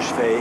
je fais.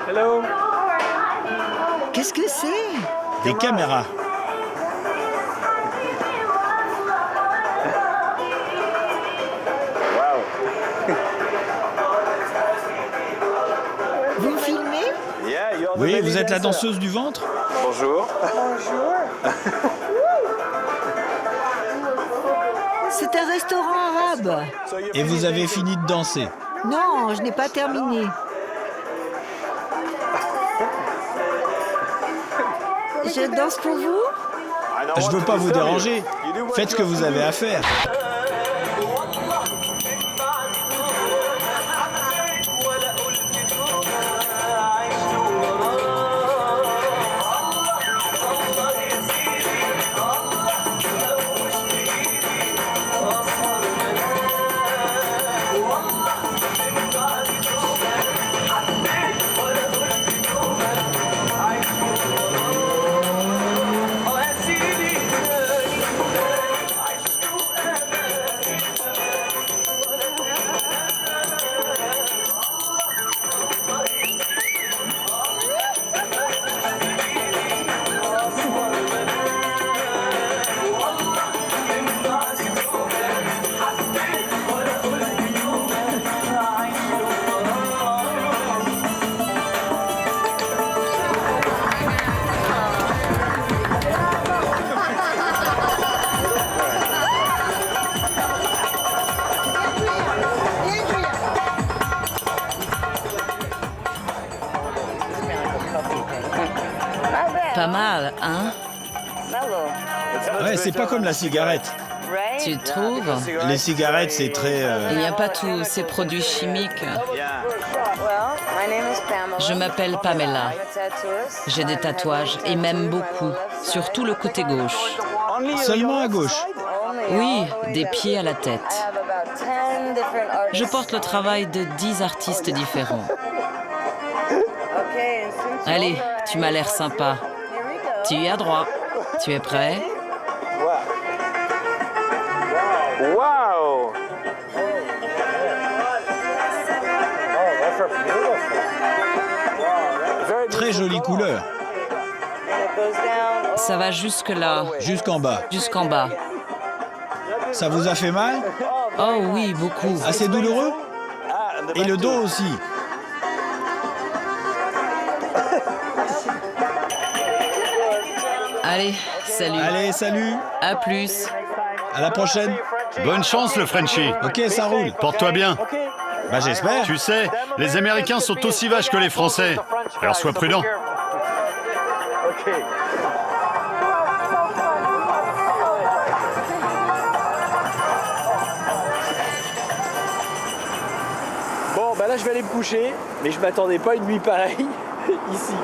Hello. Qu'est-ce que c'est? Des caméras. Wow. Vous me filmez? Yeah, you're the Oui, belly vous êtes la dancer. danseuse du ventre? Bonjour. C'est un restaurant arabe. Et vous avez fini de danser? Non, je n'ai pas terminé. Je danse pour vous? Je veux pas vous déranger. Faites ce que vous avez à faire. Pas mal, hein? Ouais, c'est pas comme la cigarette. Tu trouves? Les cigarettes, c'est très... Il n'y a pas tous ces produits chimiques. Je m'appelle Pamela. J'ai des tatouages, et même beaucoup, surtout le côté gauche. Seulement à gauche. Oui, des pieds à la tête. Je porte le travail de 10 artistes différents. Allez, tu m'as l'air sympa. Tu y as droit. Tu es prêt? Wow. Très jolie couleur. Ça va jusque-là, Jusqu'en bas. jusqu'en bas. Ça vous a fait mal? Oh oui, beaucoup. Assez douloureux? Et le dos aussi. Allez, salut. Allez, salut. À plus. À la prochaine. Bonne chance, le Frenchie. Ok, ça roule. Porte-toi bien. Bah j'espère. Tu sais, les Américains sont aussi vaches que les Français. Alors sois prudent. OK. Bon, bah là, je vais aller me coucher, mais je m'attendais pas à une nuit pareille ici.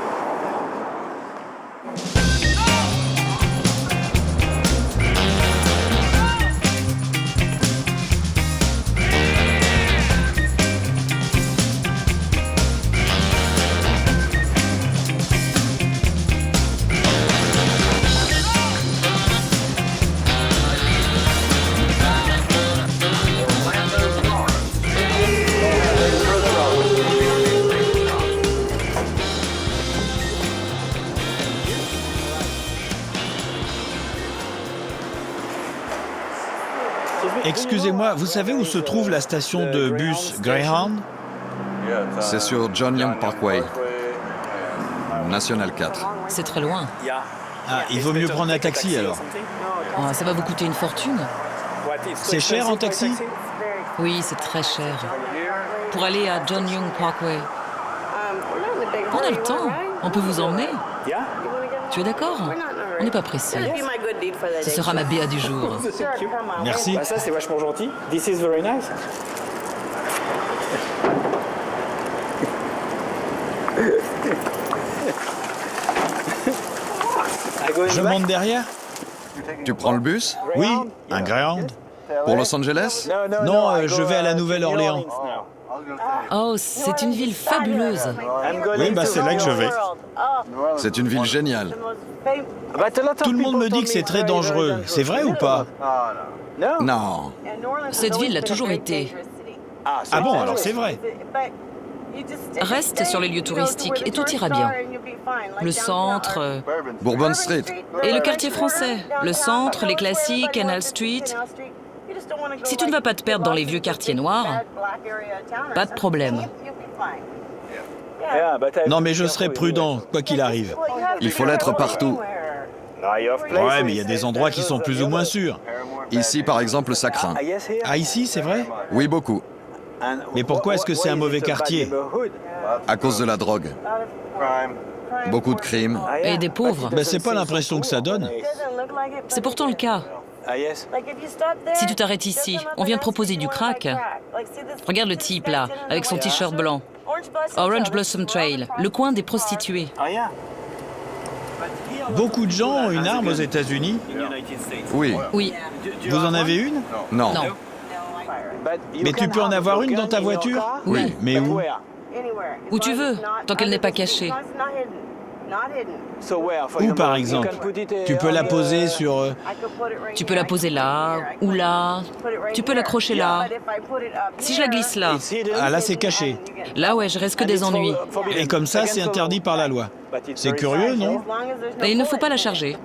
Excusez-moi, vous savez où se trouve la station de bus Greyhound? C'est sur John Young Parkway, National 4. C'est très loin. Ah, il vaut mieux prendre un taxi alors. Oh, ça va vous coûter une fortune. C'est cher en taxi? Oui, c'est très cher. pour aller à John Young Parkway. On a le temps. On peut vous emmener. Yeah? Tu es d'accord? On n'est pas pressé. Ce sera ma BA du jour. Merci. Bah ça c'est vachement gentil. This is very nice. Je monte derrière? Tu prends le bus? Oui, un Greyhound. Pour Los Angeles? Non, je vais à la Nouvelle-Orléans. Oh, c'est une ville fabuleuse. Oui, bah c'est là que je vais. C'est une ville géniale. Tout le monde me dit que c'est très dangereux. C'est vrai ou pas? Non. Cette ville l'a toujours été. Ah bon, alors c'est vrai. Reste sur les lieux touristiques et tout ira bien. Le centre Bourbon Street. et le quartier français. Le centre, les classiques, Canal Street. Si tu ne vas pas te perdre dans les vieux quartiers noirs, pas de problème. Non, mais je serai prudent, quoi qu'il arrive. Il faut l'être partout. Ouais, mais il y a des endroits qui sont plus ou moins sûrs. Ici, par exemple, ça craint. Ah, ici, c'est vrai? Oui, beaucoup. Mais pourquoi est-ce que c'est un mauvais quartier? À cause de la drogue. Beaucoup de crimes. Et des pauvres. Ben, c'est pas l'impression que ça donne. C'est pourtant le cas. Si tu t'arrêtes ici, on vient te proposer du crack. Regarde le type là, avec son t-shirt blanc. Orange Blossom Trail, le coin des prostituées. Beaucoup de gens ont une arme aux États-Unis. Oui. Oui, Vous en avez une? Non. non. Mais tu peux en avoir une dans ta voiture? Oui. Mais où? Où tu veux, tant qu'elle n'est pas cachée. Où, par exemple? Tu peux la poser sur... Tu peux la poser là, ou là. Tu peux l'accrocher là. Si je la glisse là, Ah, là, c'est caché. là ouais, je risque des ennuis. Et comme ça, c'est interdit par la loi. C'est curieux, non? Et il ne faut pas la charger.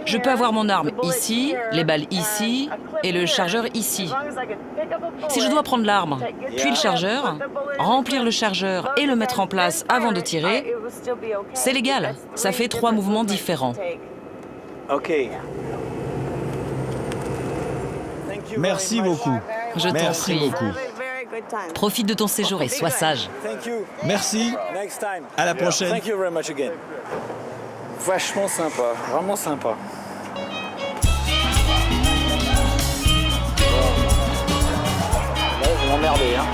Je peux avoir mon arme ici, les balles ici, et le chargeur ici. Si je dois prendre l'arme, puis le chargeur, remplir le chargeur et le mettre en place avant de tirer, c'est légal. Ça fait 3 mouvements différents. Ok. Merci beaucoup. Je t'en Merci prie. beaucoup. Profite de ton séjour et sois sage. Thank you. Merci. Next time. À la prochaine. Thank you very much again. Vachement sympa, vraiment sympa. Là, je vais m'emmerder, hein.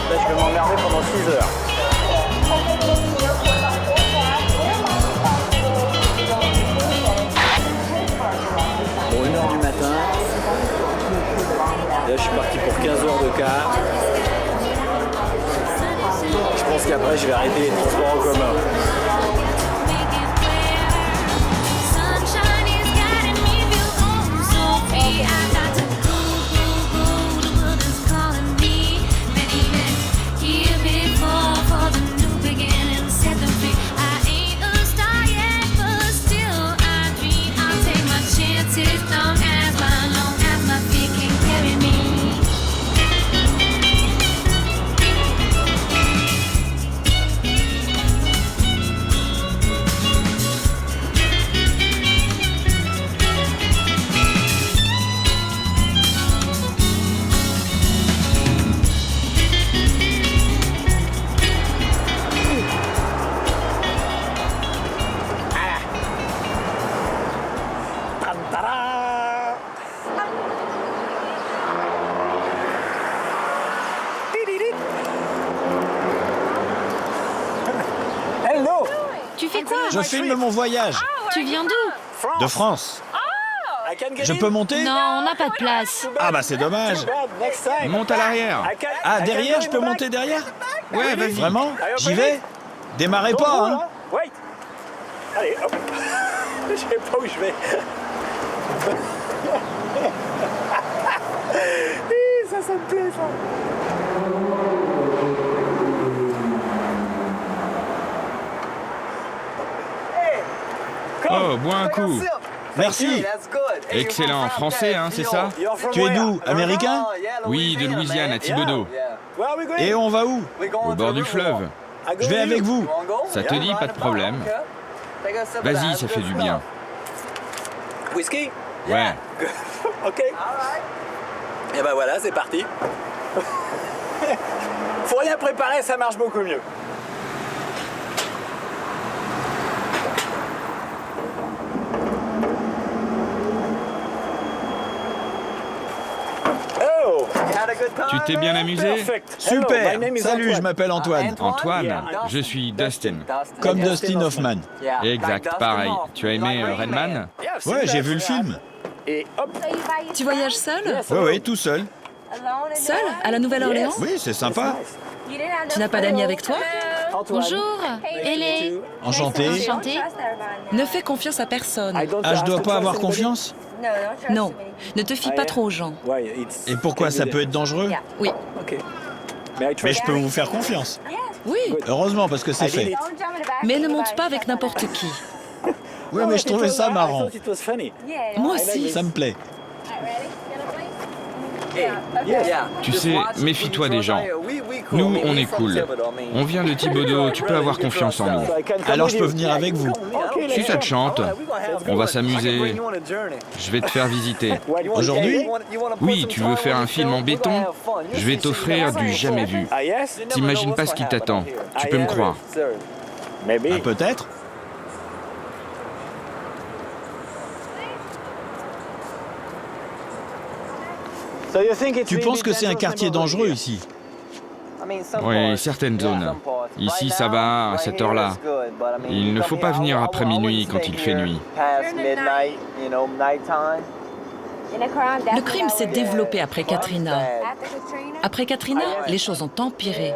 Là, je vais m'emmerder pendant 6 heures. Bon, 1h du matin. Là, je suis parti pour 15 heures de car. Je pense qu'après, je vais arrêter les transports en commun. Sunshine is guiding me, feel home so free. I got to go, the world is calling me. Many men here before for the new beginning, set them free. I ain't a star yet, but still I dream. I'll take my chances, long as my feet can carry me. Ta-da! Hello! Tu fais quoi? Je filme mon voyage. Tu viens d'où? De France. I can get Je in? peux monter? Non, on n'a pas de place. Ah bah c'est dommage. Too bad, next time. Monte à l'arrière. I can- Ah, I can derrière, go je in peux the back. monter derrière? Ouais, vas-y. Vraiment? Allez, J'y hop, vais? allez. Démarrez Don't pas, go, hein? hein. Wait. Allez, hop. Je sais pas où je vais. Ça me plaît, ça. Oh, bois un coup. Merci. Excellent. Français, hein, c'est ça? You're from Tu es where? d'où? Américain? Oui, de Louisiane, à Thibodaux. Where are we going? Et on va où? Au bord du fleuve. I go Je vais with avec you. vous. Ça te dit, pas de problème. Vas-y, ça fait du bien. Whisky? Ouais. Ok. Et ben voilà, c'est parti. Faut rien préparer, ça marche beaucoup mieux. Oh, Tu t'es bien amusé? perfect. Super. Hello, my name is Salut, Antoine. je m'appelle Antoine. Antoine, je suis Dustin. Comme Dustin Hoffman. Exact, pareil. Tu as aimé Redman? Ouais, j'ai vu le film. Et hop, Tu voyages seul? Oui, tout seul. Seul? À la Nouvelle-Orléans? Oui, c'est sympa. Tu n'as pas d'amis avec toi? Antoine. Bonjour. Elle est... Enchanté. Enchantée. Ne fais confiance à personne. Ah, je dois pas avoir confiance? Non, ne te fie pas trop aux gens. Et pourquoi ça peut être dangereux? Oui, Ok. Mais je peux vous faire confiance. oui, Heureusement, parce que c'est fait. mais ne monte pas avec n'importe qui. Oui, mais je trouvais ça marrant. Moi aussi. Ça me plaît. Tu sais, méfie-toi des gens. Nous, on est cool. On vient de Thibodaux, tu peux avoir confiance en nous. Alors je peux venir avec vous. Si ça te chante, on va s'amuser. Je vais te faire visiter. Aujourd'hui? Oui, tu veux faire un film en béton? Je vais t'offrir du jamais vu. T'imagines pas ce qui t'attend. Tu peux me croire. Ah, peut-être. Tu penses que c'est un quartier dangereux ici? Oui, certaines zones. Ici, ça va à cette heure-là. Il ne faut pas venir après minuit quand il fait nuit. Le crime s'est développé après Katrina. Après Katrina, les choses ont empiré.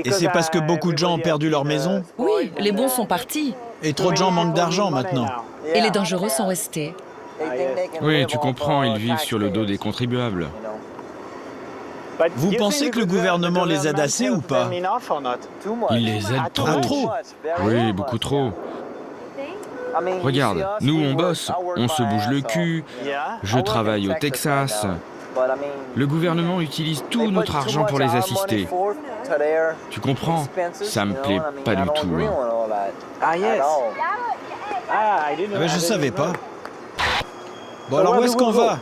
Et c'est parce que beaucoup de gens ont perdu leur maison? Oui, les bons sont partis Et trop de gens manquent d'argent maintenant. et les dangereux sont restés. Oui, tu comprends, ils vivent sur le dos des contribuables. Vous pensez que le gouvernement les aide assez ou pas? Ils les aident trop. Ah, trop? Oui, beaucoup trop. Regarde, nous on bosse, on se bouge le cul. Je travaille au Texas. Le gouvernement utilise tout notre argent pour les assister. Tu comprends? Ça me plaît pas du tout. Mais je savais pas. Bon alors où est-ce qu'on va?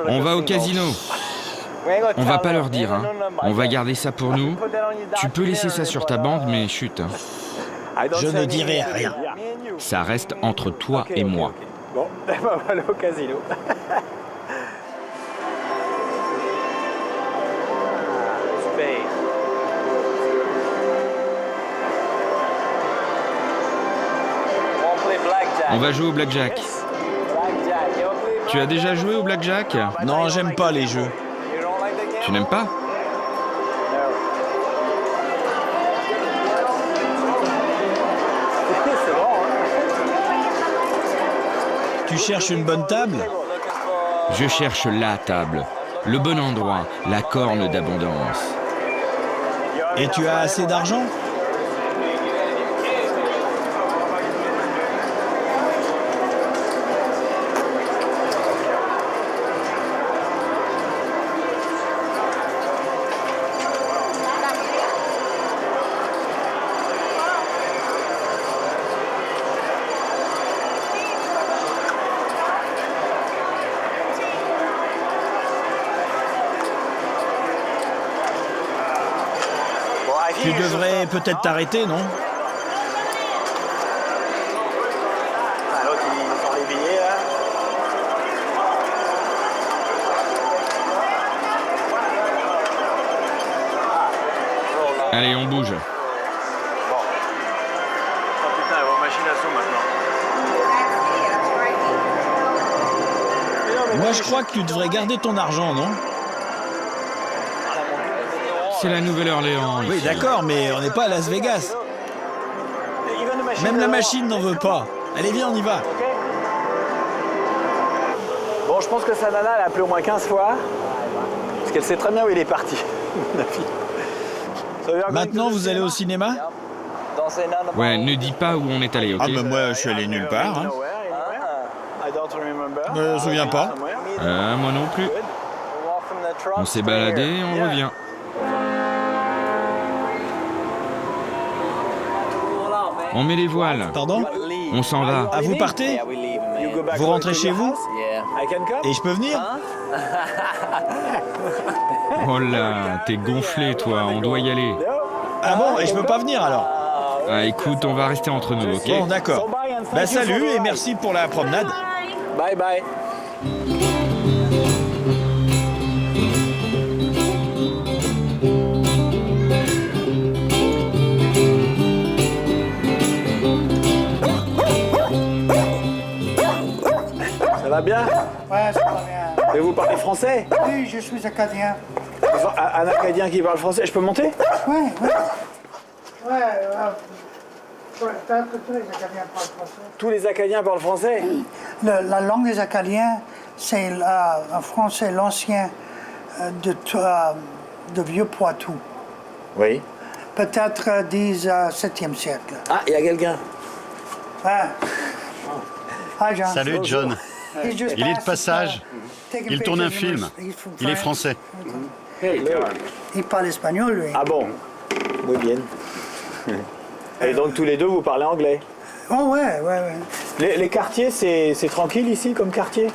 On va au casino. On va pas leur dire, hein. On va garder ça pour nous. Tu peux laisser ça sur ta bande, mais chut. Je ne dirai rien. Ça reste entre toi et moi. Bon, on va aller au casino. Super. On va jouer au blackjack. Tu as déjà joué au blackjack? Non, j'aime pas les jeux. Tu n'aimes pas? Tu cherches une bonne table? Je cherche la table, le bon endroit, la corne d'abondance. Et tu as assez d'argent? Tu devrais peut-être t'arrêter, non? Ah, l'autre, il sort les billets, là. Allez, on bouge. Oh putain, elle va en machine à sous maintenant. Moi je crois que tu devrais garder ton argent, non? C'est la Nouvelle-Orléans. Oui, ici. d'accord, mais on n'est pas à Las Vegas. Même la machine n'en veut pas. Allez, viens, on y va. Bon, je pense que sa nana l'a appelé au moins 15 fois. Parce qu'elle sait très bien où il est parti. La fille. Maintenant, vous allez au cinéma? Ouais, ne dis pas où on est allé, ok? Ah, mais moi, je suis allé nulle part. Hein. Je me souviens pas. Moi non plus. On s'est baladé, on revient. On met les voiles. Pardon? On s'en va. Ah, vous partez? Vous rentrez chez vous? Et je peux venir? Oh là, t'es gonflé, toi, on doit y aller. Ah bon, et je peux pas venir alors? Ah, écoute, on va rester entre nous, ok? Bon, d'accord. Bah salut et merci pour la promenade. Bye bye. Ça va bien? Ouais, ça va bien. Et vous parlez français? Oui, je suis acadien. Un Acadien qui parle français, je peux monter? Ouais, ouais. Ouais, peut-être que tous les Acadiens parlent français. Tous les Acadiens parlent français? La langue des Acadiens, c'est en français l'ancien de Vieux-Poitou. Oui. Peut-être 17e siècle. Ah, il y a quelqu'un. Ouais. Hi, John. Salut John. He's just Il est de passed, passage. taking Il tourne un pictures. film. He's from Il est France. français. Il parle espagnol, lui. Ah bon? Muy bien. Et donc tous les deux, vous parlez anglais? Oh, ouais, ouais, ouais. Les quartiers, c'est tranquille ici comme quartier?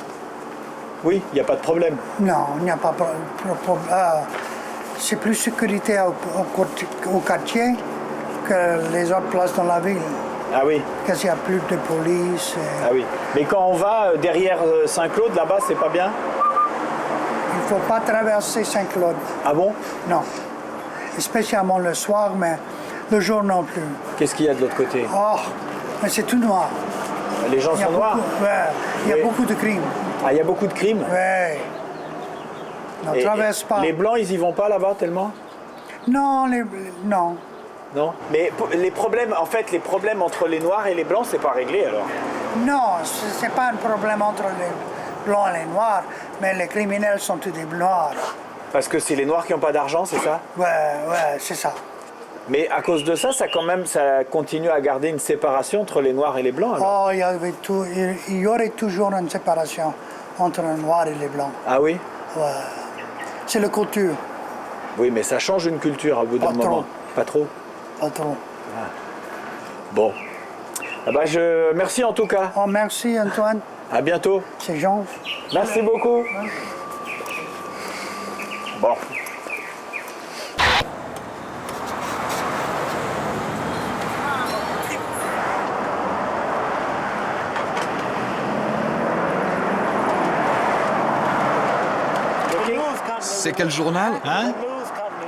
Oui, il n'y a pas de problème. Non, il n'y a pas de problème. C'est plus sécurité au quartier que les autres places dans la ville. Ah oui, Parce qu'il n'y a plus de police. ah oui. Mais quand on va derrière Saint-Claude, là-bas, c'est pas bien? Il ne faut pas traverser Saint-Claude. Ah bon? Non. Spécialement le soir, mais le jour non plus. Qu'est-ce qu'il y a de l'autre côté? Oh, mais c'est tout noir. Les gens Il y a sont noirs? beaucoup, ouais, il y a Oui. beaucoup de crimes. Ah, il y a beaucoup de crimes? Ouais. Ne Et traverse pas. Les Blancs, ils y vont pas là-bas tellement? Non, non. Non. Mais les problèmes, en fait, les problèmes entre les Noirs et les Blancs, c'est pas réglé alors? Non, ce n'est pas un problème entre les blancs et les noirs, mais les criminels sont tous des noirs. Parce que c'est les Noirs qui n'ont pas d'argent, c'est ça? Ouais, ouais, c'est ça. Mais à cause de ça, ça continue à garder une séparation entre les Noirs et les Blancs alors? Oh, il y aurait toujours une séparation entre les noirs et les blancs. Ah oui? Ouais. C'est la culture, Oui, mais ça change une culture à bout d'un Pas trop. moment. Pas trop? pas trop. Bon. Ah bah merci en tout cas. Oh, merci Antoine, À bientôt. c'est Jean. Merci beaucoup. Bon. C'est quel journal? Hein?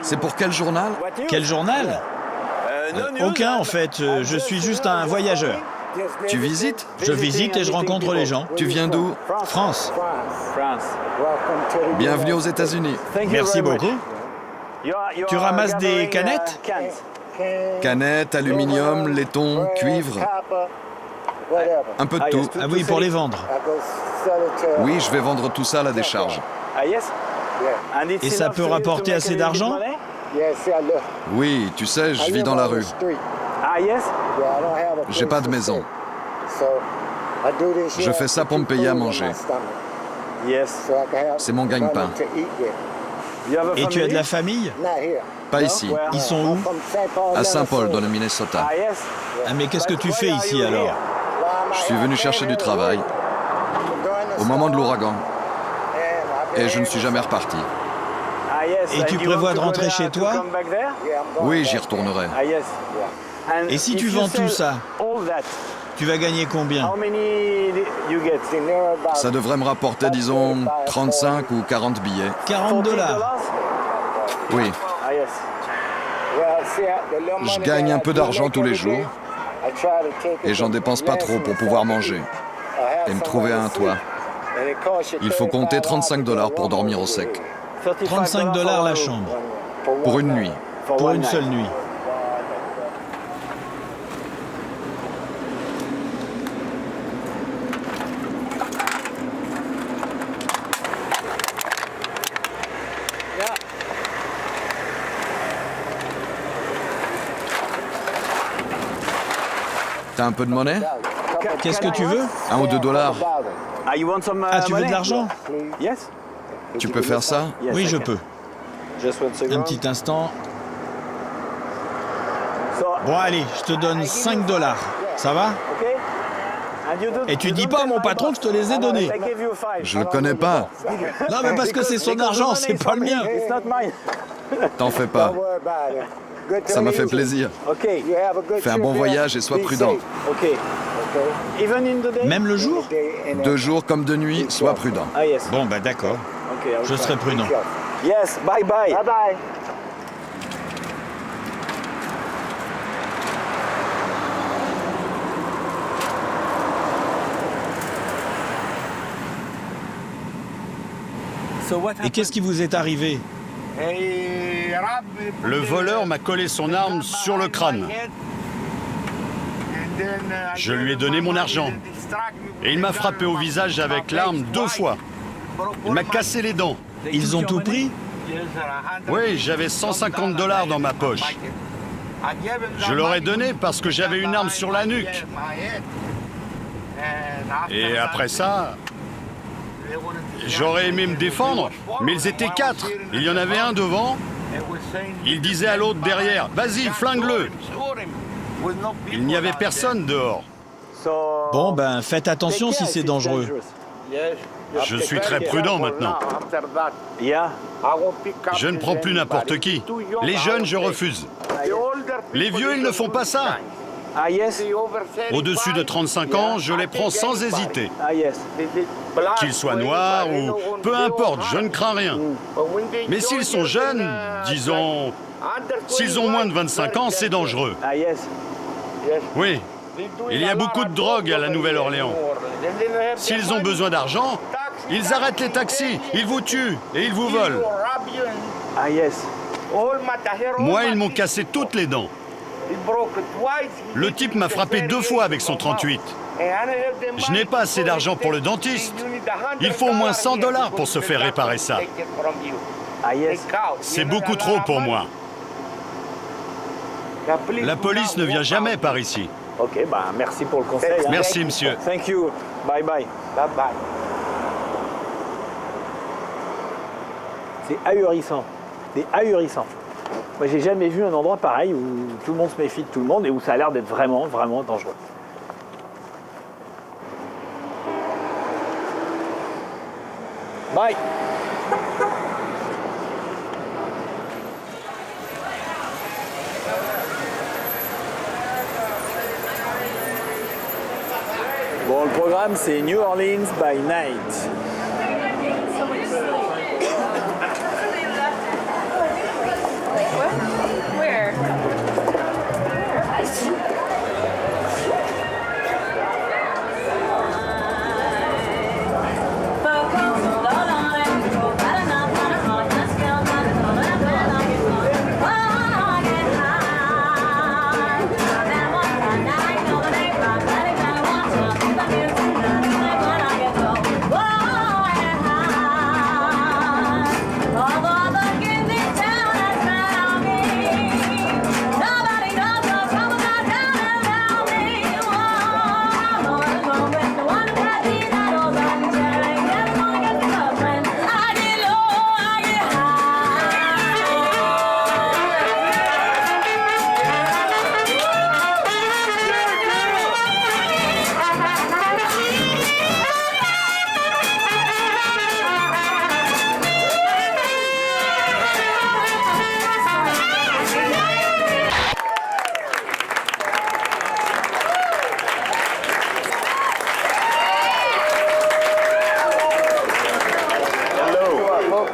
C'est pour quel journal? Quel journal? Aucun en fait, je suis juste un voyageur. Tu visites? Je visite et je rencontre les gens. Tu viens d'où? France. Bienvenue aux États-Unis. Merci beaucoup. Tu ramasses des canettes? Canettes, aluminium, laiton, cuivre, un peu de tout. Ah oui, pour les vendre. Oui, je vais vendre tout ça à la décharge. Ah yes? Et ça peut rapporter assez d'argent? Oui, tu sais, je vis dans la rue. Ah yes? J'ai pas de maison. Je fais ça pour me payer à manger. Yes. C'est mon gagne-pain. Et tu as de la famille? Pas ici, Ils sont où? à Saint-Paul, dans le Minnesota. Ah yes? Ah mais qu'est-ce que tu fais ici alors? Je suis venu chercher du travail au moment de l'ouragan et je ne suis jamais reparti. Ah yes. Et tu prévois de rentrer chez toi? Oui, j'y retournerai. Ah yes. Et si tu vends tout ça, tu vas gagner combien? How many you get? Ça devrait me rapporter, disons, 35 ou 40 billets. 40 $. Oui, Ah yes. je gagne un peu d'argent tous les jours et j'en dépense pas trop pour pouvoir manger et me trouver un toit. Il faut compter 35 $ pour dormir au sec. 35 $ la chambre, Pour une nuit. pour une seule nuit. T'as un peu de monnaie? Qu'est-ce que tu veux? 1 ou 2 $? Ah, you want some, Ah, tu veux de money? l'argent? Yes. Tu peux faire ça? Yes, Oui, I je can. peux. Just one second. Un petit instant. So, Bon allez, je te donne 5 $. Ça va? okay. Et tu dis pas à mon patron que je te les ai donnés. Je le connais pas. Non, mais parce que c'est son argent, c'est pas le mien. T'en fais pas. Ça m'a fait plaisir. Fais un bon voyage et sois prudent. Même le jour? De jour comme de nuit, sois prudent. Bon, bah d'accord. Je serai prudent. Yes, bye bye. Bye bye. Et qu'est-ce qui vous est arrivé? Le voleur m'a collé son arme sur le crâne. Je lui ai donné mon argent. Et il m'a frappé au visage avec l'arme 2 fois. Il m'a cassé les dents. Ils ont tout pris? Oui, j'avais 150 $ dans ma poche. Je leur ai donné parce que j'avais une arme sur la nuque. Et après ça, j'aurais aimé me défendre, mais ils étaient 4. Il y en avait un devant. Il disait à l'autre derrière, « Vas-y, flingue-le !» Il n'y avait personne dehors. Bon, ben faites attention si c'est dangereux. Je suis très prudent maintenant. Je ne prends plus n'importe qui. Les jeunes, je refuse. Les vieux, ils ne font pas ça. Au-dessus de 35 ans, je les prends sans hésiter. Qu'ils soient noirs ou... Peu importe, je ne crains rien. Mais s'ils sont jeunes, disons... S'ils ont moins de 25 ans, c'est dangereux. Oui, il y a beaucoup de drogue à la Nouvelle-Orléans. S'ils ont besoin d'argent, ils arrêtent les taxis, ils vous tuent et ils vous volent. Moi, ils m'ont cassé toutes les dents. Le type m'a frappé 2 fois avec son 38. Je n'ai pas assez d'argent pour le dentiste. Il faut au moins 100 $ pour se faire réparer ça. C'est beaucoup trop pour moi. La police ne vient jamais par ici. Ok, bah merci pour le conseil. Merci, monsieur. Thank you. Bye bye. Bye bye. C'est ahurissant. C'est ahurissant. Moi, j'ai jamais vu un endroit pareil où tout le monde se méfie de tout le monde et où ça a l'air d'être vraiment, vraiment dangereux. Bye. Bon, le programme, c'est New Orleans by night. Where?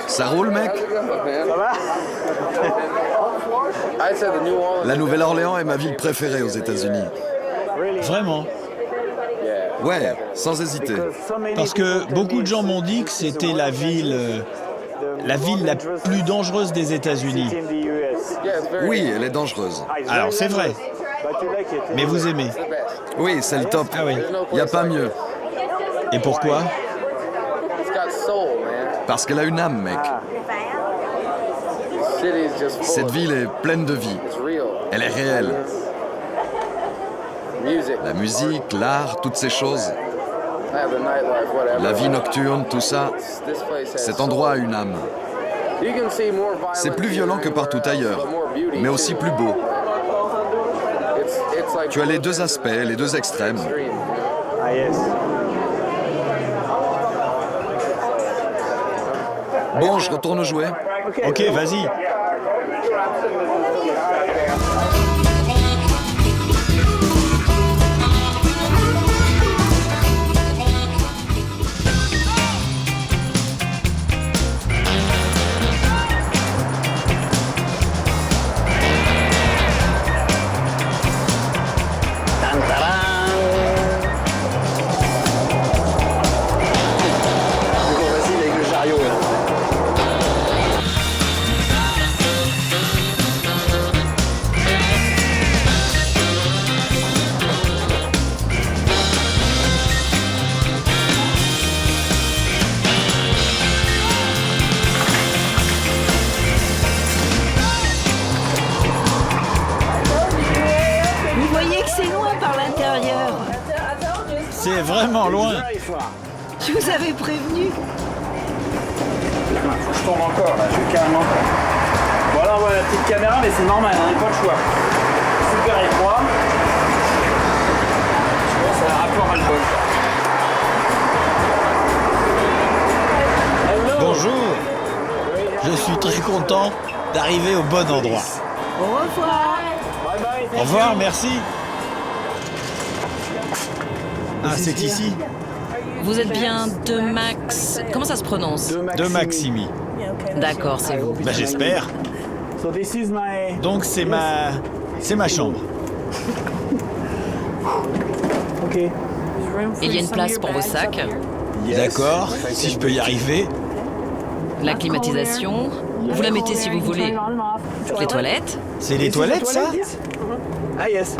Ça roule, mec? La Nouvelle-Orléans est ma ville préférée aux États-Unis. Vraiment. Ouais, sans hésiter. Parce que beaucoup de gens m'ont dit que c'était la ville la plus dangereuse des États-Unis. Oui, elle est dangereuse. Alors c'est vrai. Mais vous aimez. Oui, c'est le top. Ah oui. Il n'y a pas mieux. Et pourquoi? Parce qu'elle a une âme, mec. Cette ville est pleine de vie. Elle est réelle. La musique, l'art, toutes ces choses. La vie nocturne, tout ça. Cet endroit a une âme. C'est plus violent que partout ailleurs, mais aussi plus beau. Tu as les deux aspects, les deux extrêmes. Ah yes. Bon, je retourne au jouet. Ok, vas-y. Vas-y avec le chariot là. Vous voyez que c'est loin par l'intérieur. C'est vraiment loin. Je vous avais prévenu. Faut que je tombe encore là, je suis carrément. Bon alors voilà, petite caméra, mais c'est normal, hein, pas le choix. Super étroit. Bon, ça a un rapport à le bol. Bonjour. Je suis très content d'arriver au bon endroit. Au revoir. Bye bye. Au revoir, merci. Ah, c'est ici. Vous êtes bien de Max... Comment ça se prononce? De Maximi. D'accord, c'est vous. Bah, j'espère. So this is my... Donc c'est ma chambre. Ok. Et il y a une place pour vos sacs, D'accord, si je peux y arriver. la climatisation. Vous la mettez si vous voulez. Les toilettes. C'est les toilettes, ça? Ah yes.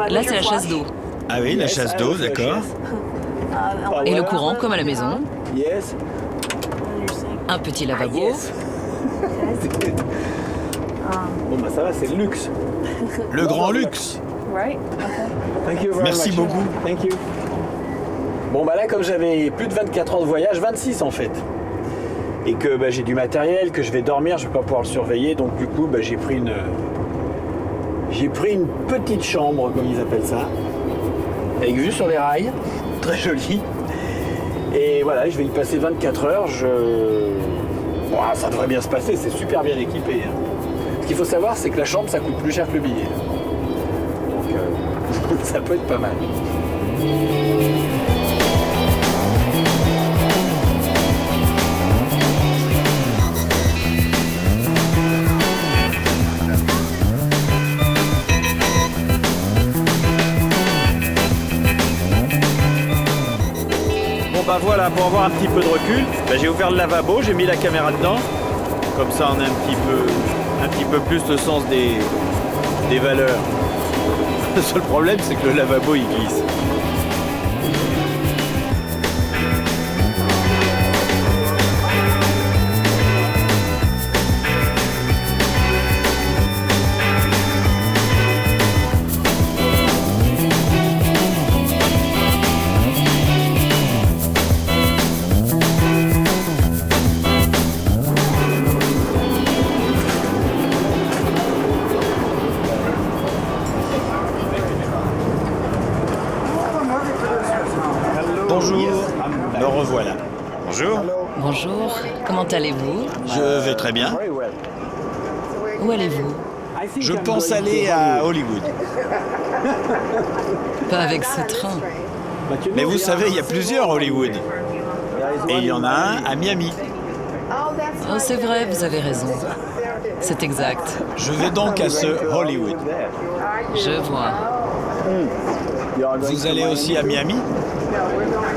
Là, c'est la chasse d'eau. Ah oui, la chasse d'eau, d'accord. Et le courant, comme à la maison. Yes. Un petit lavabo. Yes. Bon bah ça va, c'est le luxe. Le grand luxe. Thank you very Merci much. beaucoup. Thank you. Bon bah là, comme j'avais plus de 24 heures de voyage, 26 en fait, et que bah, j'ai du matériel, que je vais dormir, je vais pas pouvoir le surveiller, donc du coup bah, j'ai pris une petite chambre, comme ils appellent ça, avec vue sur les rails, très jolie. Et voilà, je vais y passer 24 heures. Bon, ça devrait bien se passer, c'est super bien équipé. Hein. Ce qu'il faut savoir, c'est que la chambre, ça coûte plus cher que le billet. Donc ça peut être pas mal. Bon bah voilà, pour avoir un petit peu de recul, bah, j'ai ouvert le lavabo, j'ai mis la caméra dedans. Comme ça on a un petit peu plus le sens des valeurs. Le seul problème c'est que le lavabo il glisse. Bonjour, me revoilà. Bonjour. Bonjour, comment allez-vous? Je vais très bien. Où allez-vous? Je pense aller à Hollywood. Pas avec ce train. Mais vous savez, il y a plusieurs Hollywood. Et il y en a un à Miami. Oh, c'est vrai, vous avez raison. C'est exact. Je vais donc à ce Hollywood. Je vois. Vous allez aussi à Miami?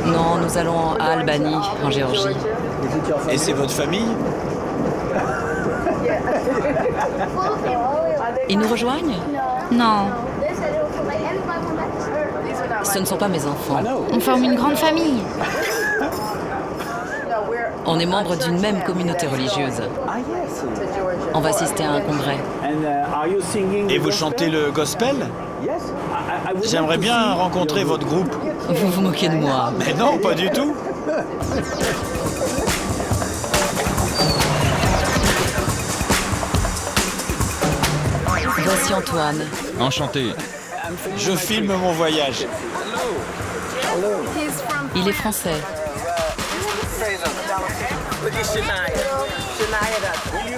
Non, nous allons à Albany, en Géorgie. Et c'est votre famille? Ils nous rejoignent? Non, Ce ne sont pas mes enfants. on forme une grande famille. On est membre d'une même communauté religieuse. On va assister à un congrès. Et vous chantez le gospel? J'aimerais bien rencontrer votre groupe. Vous vous moquez de moi. Mais non, pas du tout. Voici Antoine. Enchanté. Je filme mon voyage. Il est français.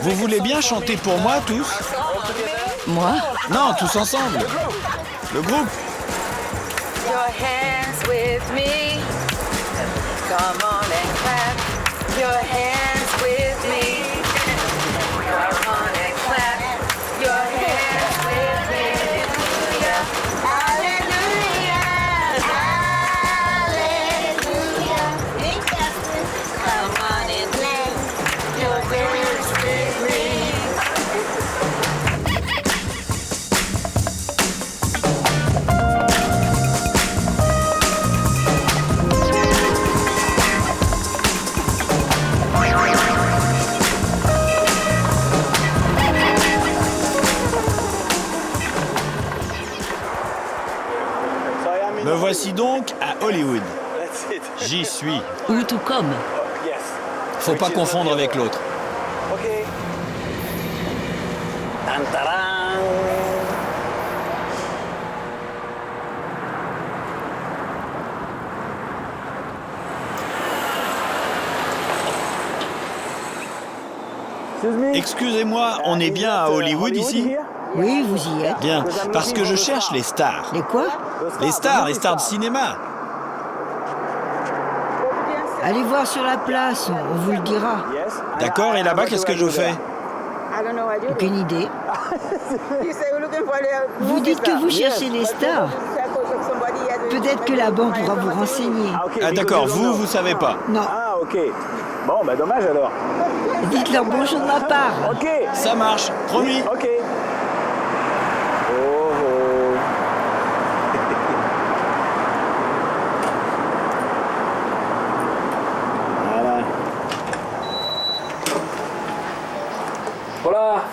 Vous voulez bien chanter pour moi, tous? Moi? Non, tous ensemble. Le groupe. Your hands with me. Come on and clap your hands with me. Come on and clap your hands with me. Hallelujah, hallelujah, hallelujah. Come on and clap your hands with me. Me voici donc à Hollywood. J'y suis. Où tout comme. Faut pas confondre avec l'autre. Excusez-moi, on est bien à Hollywood ici? Oui, vous y êtes. Bien, parce que je cherche les stars. Les quoi? Les stars de cinéma. Allez voir sur la place, on vous le dira. D'accord, et là-bas, qu'est-ce que je fais? Aucune idée. Vous dites que vous cherchez les stars. Peut-être que là-bas, on pourra vous renseigner. Ah d'accord, vous savez pas. Non. Ah, ok. Bon, bah dommage alors. Dites-leur bonjour de ma part. Ok. Ça marche, promis. Ok. Oh, oh. Voilà. Voilà.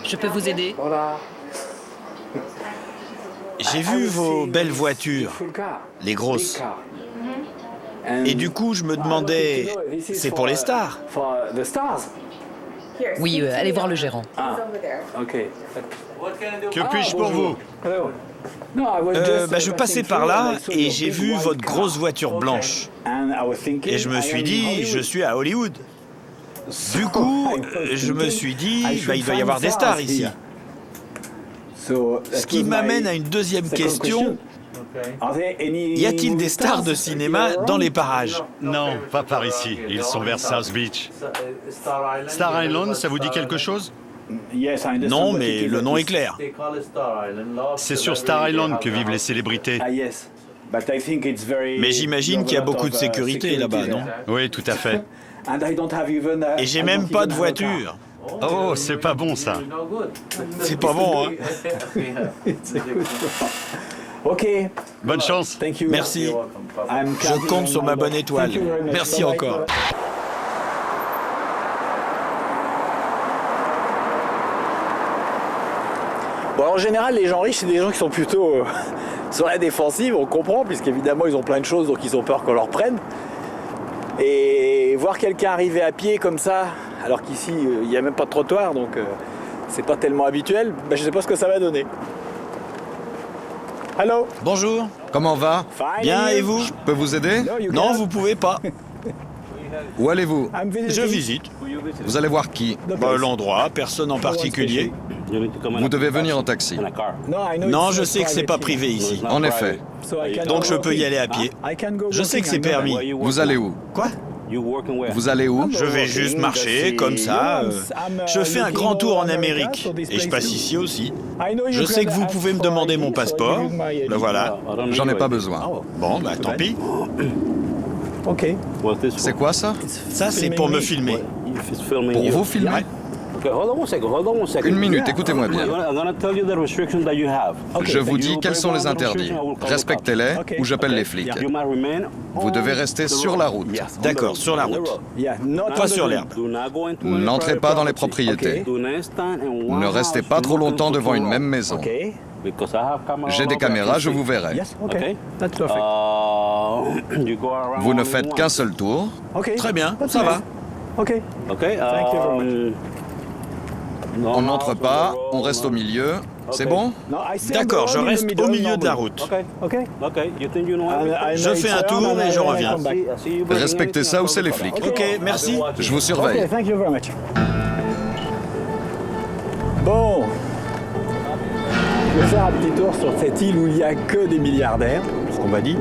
Je peux vous aider? Voilà. J'ai vu vos belles voitures, les grosses. Et du coup, je me demandais, c'est pour les stars? Oui, allez voir le gérant. Que puis-je pour vous? Je passais par là et j'ai vu votre grosse voiture blanche. Et je me suis dit, je suis à Hollywood. Du coup, je me suis dit, il doit y avoir des stars ici. Ce qui m'amène à une deuxième question. Y a-t-il des stars de cinéma dans les parages? Non, pas par ici. Ils sont vers South Beach. Star Island, ça vous dit quelque chose? Non, mais le nom est clair. C'est sur Star Island que vivent les célébrités. Mais j'imagine qu'il y a beaucoup de sécurité là-bas, non? Oui, tout à fait. Et j'ai même pas de voiture. Oh, c'est pas bon ça. C'est pas bon, hein? Ok. Bonne chance. Merci. Je compte sur ma bonne étoile. Merci encore. Bon, en général, les gens riches, c'est des gens qui sont plutôt sur la défensive, on comprend, puisqu'évidemment, ils ont plein de choses, donc ils ont peur qu'on leur prenne. Et voir quelqu'un arriver à pied comme ça, alors qu'ici, il n'y a même pas de trottoir, donc c'est pas tellement habituel, je sais pas ce que ça va donner. Allô? Bonjour. Comment va? Bien, et vous? Je peux vous aider? Non, vous pouvez pas. Où allez-vous? Je visite. Vous allez voir qui? L'endroit, personne en particulier. Vous devez venir en taxi. Non, je sais que c'est pas privé ici. En effet. Donc je peux y aller à pied. Je sais que c'est permis. Vous allez où? Quoi? Vous allez où? Je vais juste marcher, comme ça. Je fais un grand tour en Amérique. Et je passe ici aussi. Je sais que vous pouvez me demander mon passeport. Ben voilà. J'en ai pas besoin. Bon, tant pis. Ok. C'est quoi ça? Ça, c'est pour me filmer. Pour vous filmer? Une minute, écoutez-moi bien. Je vous dis quels sont les interdits. Respectez-les ou j'appelle les flics. Vous devez rester sur la route. D'accord, sur la route. Pas sur l'herbe. N'entrez pas dans les propriétés. Ne restez pas trop longtemps devant une même maison. J'ai des caméras, je vous verrai. Vous ne faites qu'un seul tour. Très bien, ça va. On n'entre pas, on reste au milieu C'est bon? D'accord, je reste au milieu de la route. Je fais un tour et je reviens. Respectez ça ou c'est les flics. Ok, merci. Je vous surveille. Bon, je vais faire un petit tour sur cette île où il n'y a que des milliardaires, ce qu'on m'a dit.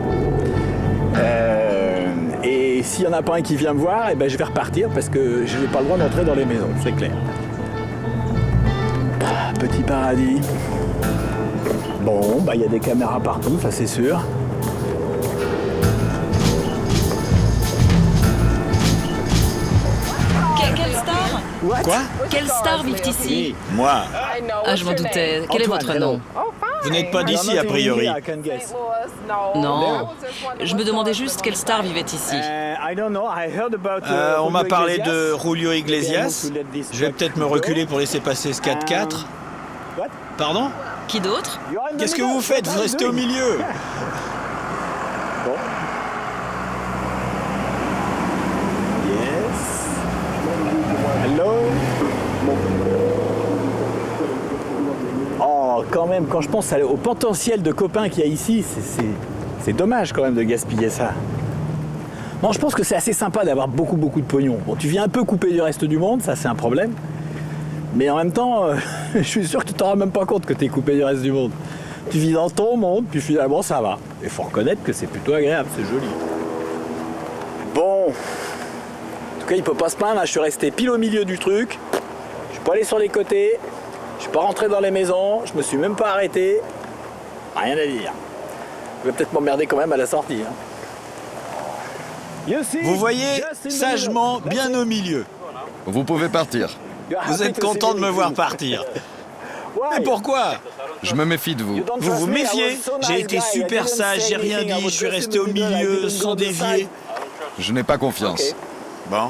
Et s'il n'y en a pas un qui vient me voir, eh ben, je vais repartir parce que je n'ai pas le droit d'entrer dans les maisons, c'est clair. Petit paradis. Bon, bah il y a des caméras partout, ça c'est sûr. Quelle star? Quoi? Quelle star vit ici? Moi. Ah, je m'en doutais. Quel est votre nom? Vous n'êtes pas d'ici, a priori. Non. Je me demandais juste quelle star vivait ici. On m'a parlé de Julio Iglesias. Je vais peut-être me reculer pour laisser passer ce 4x4. Pardon? Qui d'autre? Qu'est-ce que vous faites? Vous restez au milieu. Yes. Hello. Oh, quand même, quand je pense au potentiel de copains qu'il y a ici, c'est dommage quand même de gaspiller ça. Bon, je pense que c'est assez sympa d'avoir beaucoup de pognon. Bon, tu viens un peu couper du reste du monde, ça c'est un problème. Mais en même temps, je suis sûr que tu t'en rends même pas compte que tu es coupé du reste du monde. Tu vis dans ton monde, puis finalement ça va. Il faut reconnaître que c'est plutôt agréable, c'est joli. Bon, en tout cas il peut pas se plaindre, là, je suis resté pile au milieu du truc. Je suis pas allé sur les côtés, je suis pas rentré dans les maisons, je me suis même pas arrêté. Rien à dire. Je vais peut-être m'emmerder quand même à la sortie. Hein. Vous voyez, sagement, bien au milieu. Vous pouvez partir. Vous êtes content de me voir partir. Mais pourquoi? Je me méfie de vous. Vous vous méfiez? J'ai été super sage, j'ai rien dit, je suis resté au milieu, sans dévier. Je n'ai pas confiance. Bon.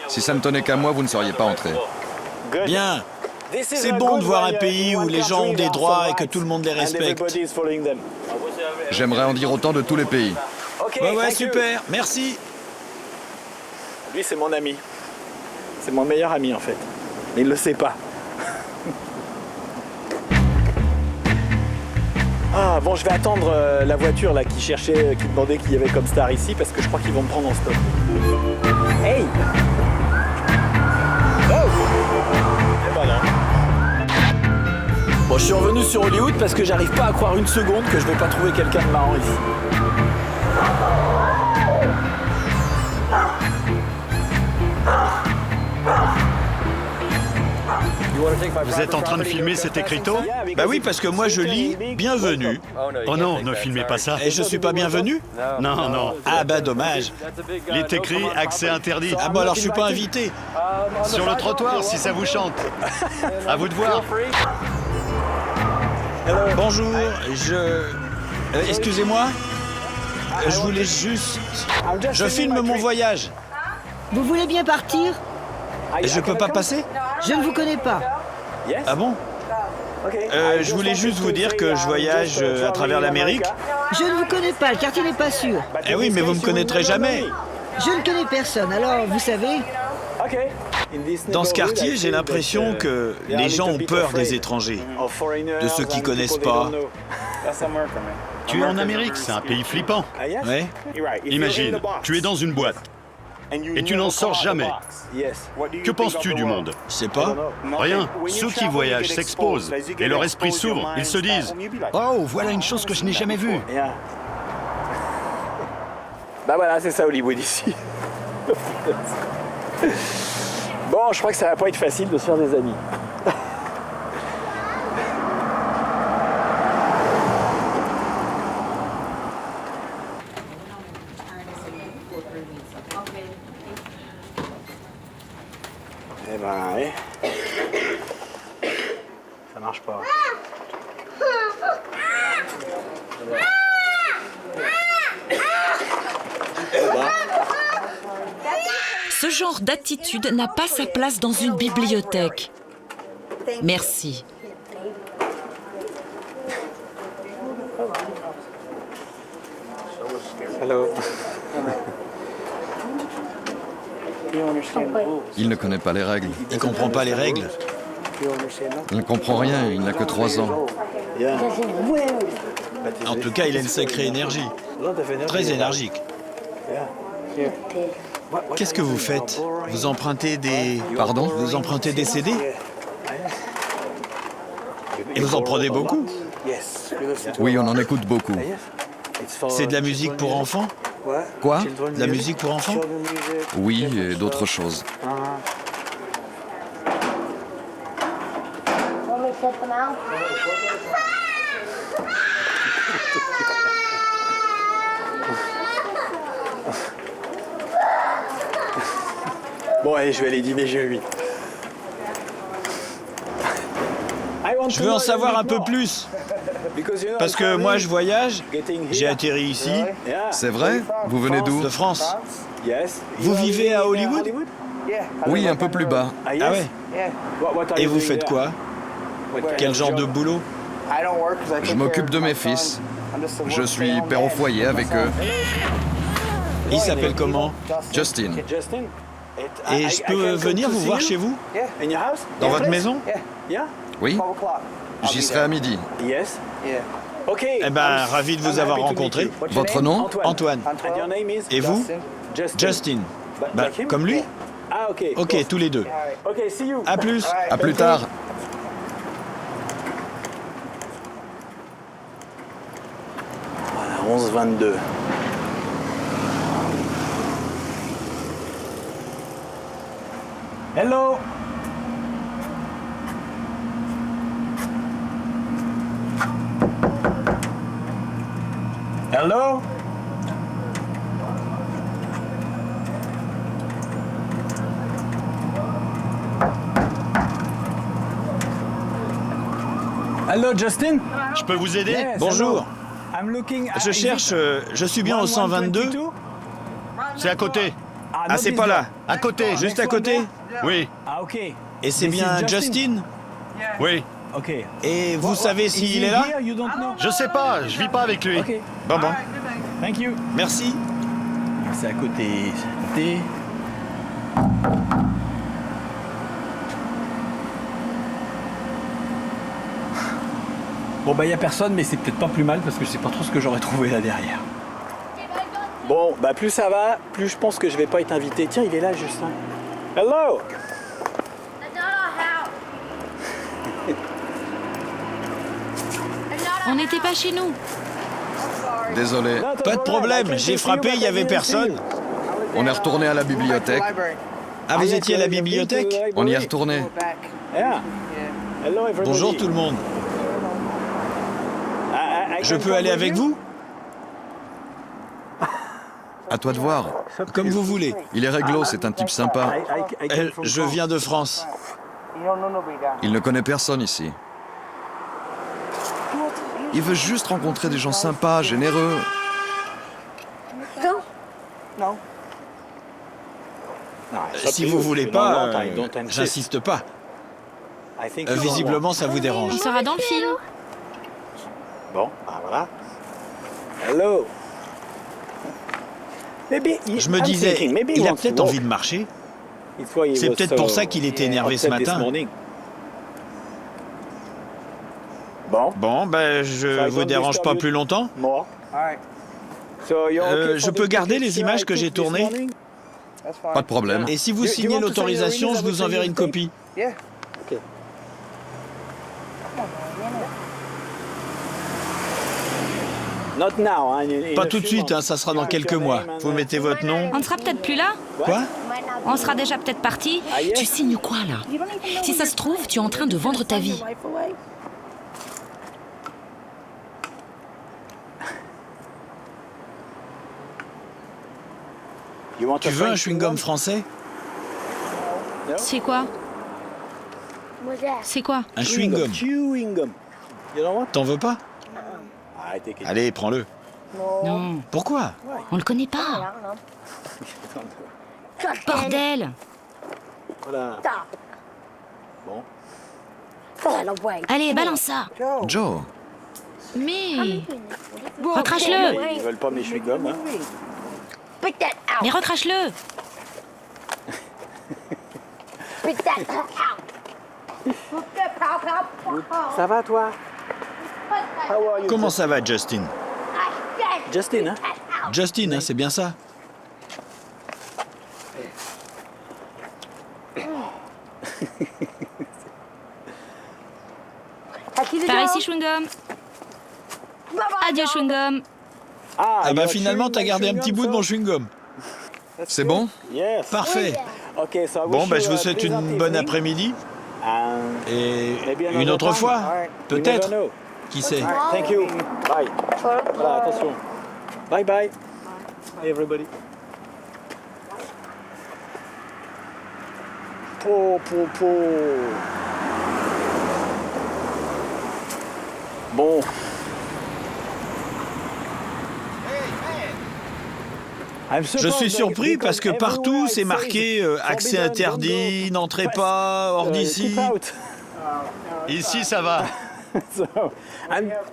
Si ça ne tenait qu'à moi, vous ne seriez pas entré. Bien. C'est bon de voir un pays où les gens ont des droits et que tout le monde les respecte. J'aimerais en dire autant de tous les pays. Ouais, super, merci. Lui, c'est mon ami. C'est mon meilleur ami, en fait. Mais il le sait pas. Ah, bon, je vais attendre la voiture là qui cherchait, qui demandait qu'il y avait comme star ici, parce que je crois qu'ils vont me prendre en stop. Hey! Oh! Eh ben non. Bon, je suis revenu sur Hollywood parce que j'arrive pas à croire une seconde que je vais pas trouver quelqu'un de marrant ici. Vous êtes en train de filmer cet écriteau? Bah oui, parce que moi je lis « Bienvenue ». Oh non, ne filmez pas ça. Et je suis pas bienvenu? Non, non. Ah bah dommage. Il est écrit « Accès interdit ». Ah bah alors je suis pas invité. Sur le trottoir, si ça vous chante. À vous de voir. Bonjour, excusez-moi. Je voulais juste... Je filme mon voyage. Vous voulez bien partir? Je peux pas passer? Je ne vous connais pas. Ah bon? Je voulais juste vous dire que je voyage à travers l'Amérique. Je ne vous connais pas, le quartier n'est pas sûr. Eh oui, mais vous me connaîtrez jamais. Je ne connais personne, alors vous savez... Dans ce quartier, j'ai l'impression que les gens ont peur des étrangers, de ceux qui connaissent pas. Tu es en Amérique, c'est un pays flippant. Ouais. Imagine, tu es dans une boîte et tu n'en sors jamais. Que penses-tu du monde? Je sais pas. Rien. Ceux qui voyagent s'exposent et leur esprit s'ouvre. Ils se disent « Oh, voilà une chose que je n'ai jamais vue ». Bah voilà, c'est ça Hollywood ici. Bon, je crois que ça va pas être facile de se faire des amis. Eh ben, ouais. Ça marche pas. Ce genre d'attitude n'a pas sa place dans une bibliothèque. Merci. Hello. Il ne connaît pas les règles. Il comprend pas les règles. On ne comprend rien, il n'a que 3 ans. En tout cas, il a une sacrée énergie. Très énergique. Qu'est-ce que vous faites? Vous empruntez des... Pardon? Vous empruntez des CD? Et vous en prenez beaucoup? Oui, on en écoute beaucoup. C'est de la musique pour enfants? Quoi? De la musique pour enfants? Oui, et d'autres choses. Bon, allez, je vais aller dîner chez lui. Je veux en savoir un peu plus. Parce que moi, je voyage. J'ai atterri ici, C'est vrai? Vous venez d'où? de France. Vous vivez à Hollywood? Oui, un peu plus bas. Ah ouais? Et vous faites quoi? Quel genre de boulot? Je m'occupe de mes fils. Je suis père au foyer avec eux. Il s'appelle comment? Justin. Et je peux venir vous voir chez vous? Dans votre maison? Oui? J'y serai à midi. Eh ben, ravi de vous avoir rencontré. Votre nom? Antoine. Et vous? Justin. Bah, comme lui? Ok, tous les deux. À plus. À plus tard. Voilà, 11h22. Hello. Hello. Hello, Justin. Je peux vous aider? Bonjour. Je cherche... je suis bien au 122? C'est à côté. Ah, c'est pas là. À côté. Juste à côté? Oui, Et c'est bien Justin? oui. Et vous savez s'il est là? Je sais pas, je vis pas avec lui. Bon. Thank you. Merci. C'est à côté. Bon, bah, il n'y a personne, mais c'est peut-être pas plus mal parce que je sais pas trop ce que j'aurais trouvé là derrière. Bon, bah, plus ça va, plus je pense que je vais pas être invité. Tiens, il est là, Justin. Hello! On n'était pas chez nous. Désolé. Pas de problème, j'ai frappé, il y avait personne. On est retourné à la bibliothèque. Ah, vous étiez à la bibliothèque? On y est retourné. Bonjour tout le monde. Je peux aller avec vous? À toi de voir. Comme vous voulez. Il est réglo, c'est un type sympa. Je viens de France. Il ne connaît personne ici. Il veut juste rencontrer des gens sympas, généreux. Si vous voulez pas, j'insiste pas. Visiblement, ça vous dérange. Il sera dans le film. Bon, bah voilà. Hello. Je me disais, il a peut-être envie de marcher. C'est peut-être pour ça qu'il était énervé ce matin. Bon, ben, je vous dérange pas plus longtemps. Je peux garder les images que j'ai tournées? Pas de problème. Et si vous signez l'autorisation, je vous enverrai une copie. Pas tout de suite, hein, ça sera dans quelques mois. Vous mettez votre nom. On ne sera peut-être plus là. Quoi? On sera déjà peut-être parti. Tu signes quoi là? Si ça se trouve, tu es en train de vendre ta vie. Tu veux un chewing-gum français? C'est quoi? C'est quoi? Un chewing-gum. T'en veux pas? Allez, prends-le. Non, Pourquoi? on le connaît pas. Bordel! Allez, balance ça. Joe, Mais... Recrache-le. Ils veulent pas mes chewing-gums, hein? Mais recrache-le. Ça va toi? Comment ça va, Justin? Justin, hein? Justin, hein, c'est bien ça? Par ici, chewing-gum. Adieu, chewing-gum. Ah bah finalement, t'as gardé un petit bout de mon chewing-gum. C'est bon? Parfait. Bon, bah je vous souhaite une bonne après-midi. Et une autre fois, peut-être. Qui sait? Thank you. Bye. Voilà, attention. Bye bye. Hey everybody. Bon. Je suis surpris parce que partout c'est marqué accès interdit, n'entrez pas, hors d'ici. Ici, ça va.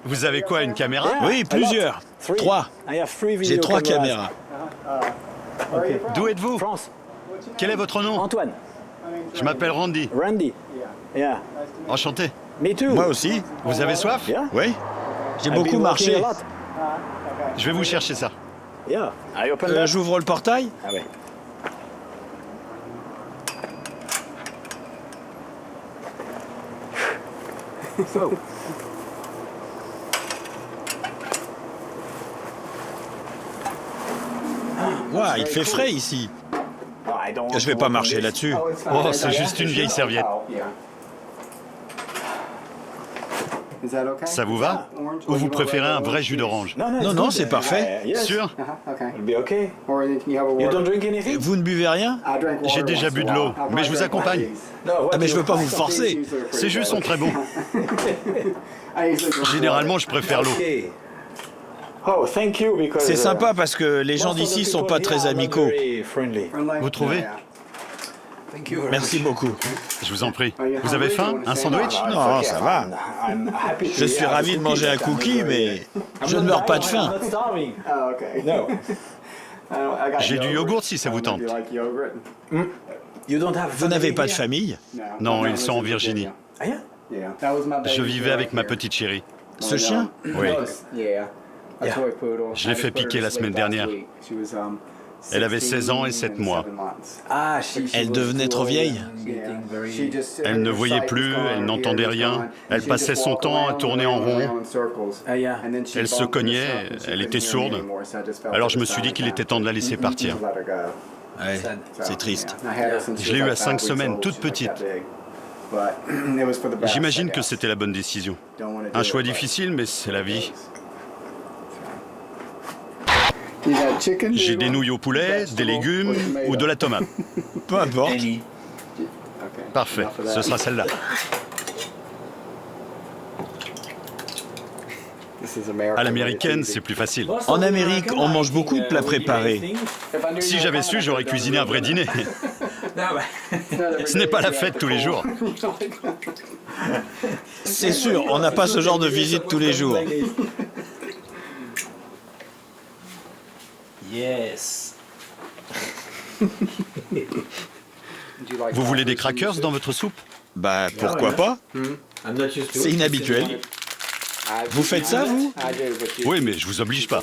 Vous avez quoi, une caméra? Oui, plusieurs. 3. J'ai 3 caméras. D'où êtes-vous? France. Quel est votre nom? Antoine. Je m'appelle Randy. Randy. Yeah. Enchanté. Me too. Moi aussi. Vous avez soif? Yeah. Oui. J'ai I've beaucoup been marché. walking a lot. Je vais vous chercher ça. Yeah. I open that. J'ouvre le portail. Ah ouais. So. Ouah, il fait frais ici. Je vais pas marcher là-dessus. Oh, c'est juste une vieille serviette. Ça vous va? Ou vous préférez un vrai jus d'orange? Non, c'est parfait. Sûr? It'll be okay. You don't drink anything? Vous ne buvez rien? J'ai déjà bu de l'eau, mais je vous accompagne. Ah mais je veux pas vous forcer. Ces jus sont très bons. Généralement, je préfère l'eau. Okay. Oh, thank you because C'est sympa parce que les gens d'ici sont pas très amicaux. Vous trouvez? Merci beaucoup. Je vous en prie. Vous avez faim? Un sandwich? Non, ça va. Je suis ravi de manger un cookie, mais je ne meurs pas de faim. J'ai du yogourt si ça vous tente. Vous n'avez pas de famille? Non, ils sont en Virginie. Je vivais avec ma petite chérie. Ce chien? Oui. Je l'ai fait piquer la semaine dernière. Elle avait 16 ans et 7 mois. Elle devenait trop vieille? Elle ne voyait plus, elle n'entendait rien. Elle passait son temps à tourner en rond. Elle se cognait, elle était sourde. Alors je me suis dit qu'il était temps de la laisser partir. Ouais, c'est triste. Je l'ai eue à 5 semaines, toute petite. J'imagine que c'était la bonne décision. Un choix difficile, mais c'est la vie. J'ai des nouilles au poulet, des légumes ou de la tomate. Peu importe. Parfait, ce sera celle-là. À l'américaine, c'est plus facile. En Amérique, on mange beaucoup de plats préparés. Si j'avais su, j'aurais cuisiné un vrai dîner. Ce n'est pas la fête tous les jours. C'est sûr, on n'a pas ce genre de visite tous les jours. Yes. Vous voulez des crackers dans votre soupe? Bah, pourquoi pas? C'est inhabituel. Vous faites ça, vous? Oui, mais je vous oblige pas.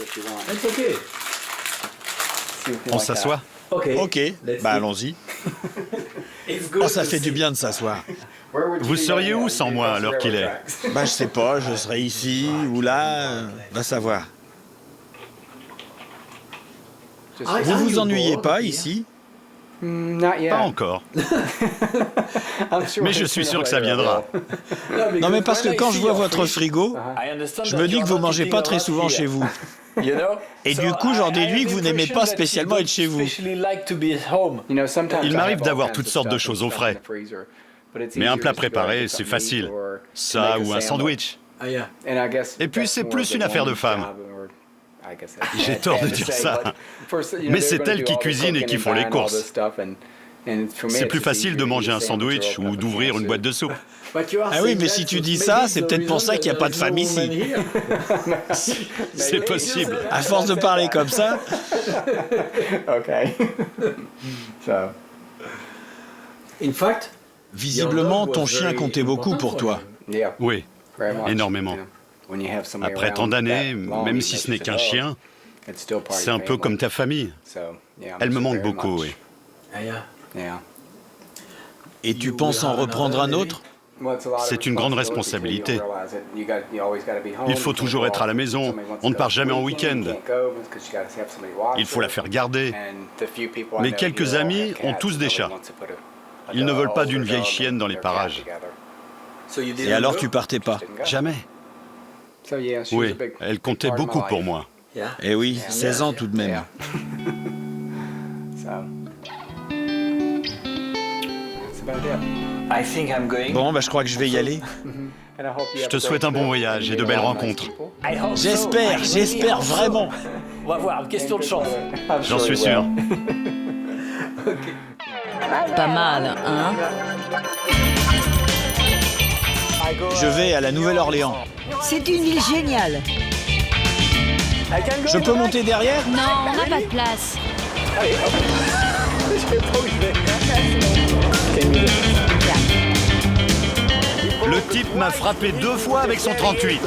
On s'assoit? Ok, bah allons-y. Oh, ça fait du bien de s'asseoir. Vous seriez où sans moi à l'heure qu'il est? Bah, je sais pas, je serais ici ou là, va savoir. Vous vous ennuyez pas ici? Pas encore. Mais je suis sûr que ça viendra. Non, mais parce que quand je vois votre frigo, je me dis que vous mangez pas très souvent chez vous. Et du coup, j'en déduis que vous n'aimez pas spécialement être chez vous. Il m'arrive d'avoir toutes sortes de choses au frais. Mais un plat préparé, c'est facile. Ça ou un sandwich. Et puis, c'est plus une affaire de femme. J'ai tort de dire ça. Mais c'est elles qui cuisinent et qui font les courses. C'est plus facile de manger un sandwich ou d'ouvrir une boîte de soupe. Ah oui, mais si tu dis ça, c'est peut-être pour ça qu'il n'y a pas de femme ici. C'est possible. À force de parler comme ça. Visiblement, ton chien comptait beaucoup pour toi. Oui, énormément. Après tant d'années, même si ce n'est qu'un chien, c'est un peu comme ta famille. Elle me manque beaucoup, oui. Et tu penses en reprendre un autre? C'est une grande responsabilité. Il faut toujours être à la maison. On ne part jamais en week-end. Il faut la faire garder. Mes quelques amis ont tous des chats. Ils ne veulent pas d'une vieille chienne dans les parages. Et alors tu partais pas? Jamais. Oui, elle comptait beaucoup pour moi. Eh oui, 16 ans tout de même. Bon, bah je crois que je vais y aller. Je te souhaite un bon voyage et de belles rencontres. J'espère vraiment. On va voir, question de chance. J'en suis sûr. Pas mal, hein? Je vais à la Nouvelle-Orléans. C'est une île géniale. Je peux monter derrière? Non, on n'a pas de place. Allez, hop. Je sais pas où je vais. Le type m'a frappé 2 fois avec son 38.